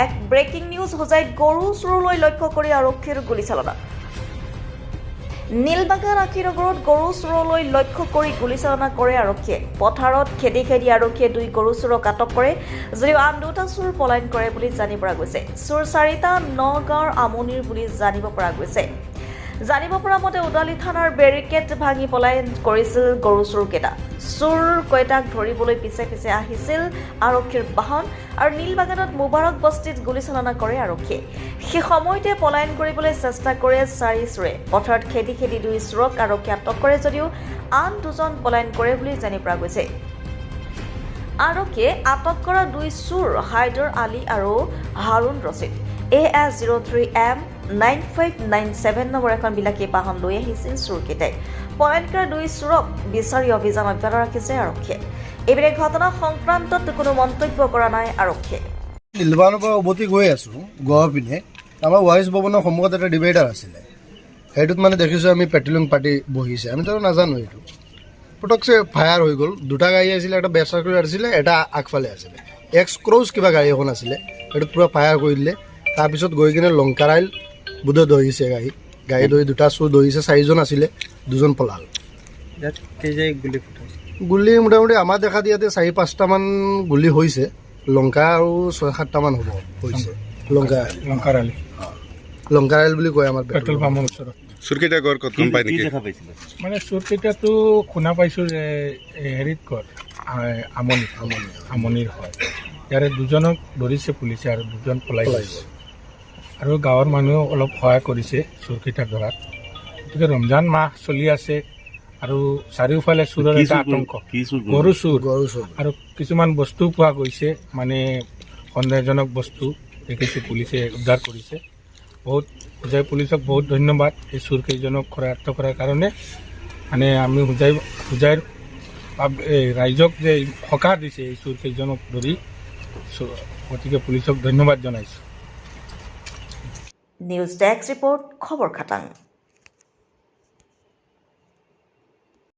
এক breaking news হোজাইত গৰু চোৰলৈ লক্ষ্য কৰি আৰক্ষীৰ গুলীচালনা। নীলবাগান আশীনগৰত গৰু চোৰলৈ লক্ষ্য কৰি গুলীচালনা কৰে আৰক্ষীয়ে। পথাৰত খেদি আৰক্ষীয়ে 2 গৰু চোৰক আটক কৰে, যদিও আন 2টা চোৰ পলায়ন কৰে বুলি জানিব পৰা গৈছে। চোৰ 4টা নগাঁৱৰ আমনিৰ বুলি জানিব পৰা গৈছে। জানিব পৰা মতে উদালি থানাৰ বেৰিকেড ভাঙি পলায়ন কৰিছিল গৰু চোৰকেইটা। চোৰকেইটাক ধৰিবলৈ পিছে আহিছিল আৰক্ষীৰ বাহন আৰু নীলবাগানত মুবাৰক বস্তিত গুলীচালনা কৰে আৰক্ষীয়ে। সেই সময়তে পলায়ন কৰিবলৈ চেষ্টা কৰে 4 চোৰে। পথাৰত খেদি 2 চোৰক আৰক্ষীয়ে আটক কৰে, যদিও আন 2জন পলায়ন কৰে বুলি জানিব পৰা গৈছে। আৰক্ষীয়ে আটক কৰা 2 চোৰ হাইদৰ আলী আৰু হাৰুণ ৰছিদ। AS03M 9597 নম্বৰ এখন বিলাকী বাহন লৈ আহিছিল চোৰকেইটাই। পলায়ন কৰা 2 চোৰক বিচাৰি অভিযান অব্যাহত ৰাখিছে আৰক্ষীয়ে। এইবেলে ঘটনা সংক্ৰান্তত কোনো মন্তব্য কৰা নাই আৰক্ষীয়ে। নীলবাগানৰ পৰা উভতি গৈ আছোঁ গোৱা পিনে। আমাৰ ৱাইচ ভৱনৰ সন্মুখত এটা ডিভাইডাৰ আছিলে, সেইটোত মানে দেখিছোঁ আমি পেট্ৰলিং পাৰ্টি বহিছে। আমি তো নাজানো এইটো। পটকছে ফায়াৰ হৈ গ'ল। 2টা গাড়ী আছিলে, এটা বেক চাৰ্কুলাৰ আছিলে, এটা আগফালে আছিলে। এক্সক্ৰ'জ কিবা গাড়ী এখন আছিলে, সেইটোত পূৰা ফায়াৰ কৰি দিলে। তাৰপিছত গৈ কিনে লংকাৰাইল বোধহয় দৌৰিছে গাড়ী দৌৰি 2টা চোৰ দৌৰিছে। 4জন আছিলে, 2জন পলাল। গুলি মোটামুটি আমাৰ দেখা দিয়াতে 4-5টামান গুলি হৈছে। লংকা আৰু 6-7টামান হৈছে। লংকাৰাইল বুলি কয় আমাৰ পেট্ৰল পাম্পৰ ওচৰত। চোৰকেইটা গড় ক'ত গম পাই নেকি? মানে চোৰকেইটাতো শুনা পাইছোঁ যে হেৰিত ক'ত আমনিৰ হয়। ইয়াৰে 2জনক ধৰিছে পুলিচে আৰু 2জন পলাই গৈছে। আৰু গাঁৱৰ মানুহেও অলপ সহায় কৰিছে চোৰকেইটা ধৰাত। গতিকে ৰমজান মাহ চলি আছে আৰু চাৰিওফালে চোৰৰ এটা আতংক। গৰু চোৰ আৰু কিছুমান বস্তু পোৱা গৈছে, মানে সন্দেহজনক বস্তু দেখিছে, পুলিচে উদ্ধাৰ কৰিছে। হোজাই পুলিচক বহুত ধন্যবাদ এই চোৰকেইজনক কৰায়ত্ব কৰাৰ কাৰণে। মানে আমি হোজাইৰ ৰাইজক যে সকাহ দিছে এই চোৰকেইজনক ধৰি, গতিকে পুলিচক ধন্যবাদ জনাইছোঁ। নিউজ ডেস্ক ৰিপৰ্ট, খবৰ খাটাং।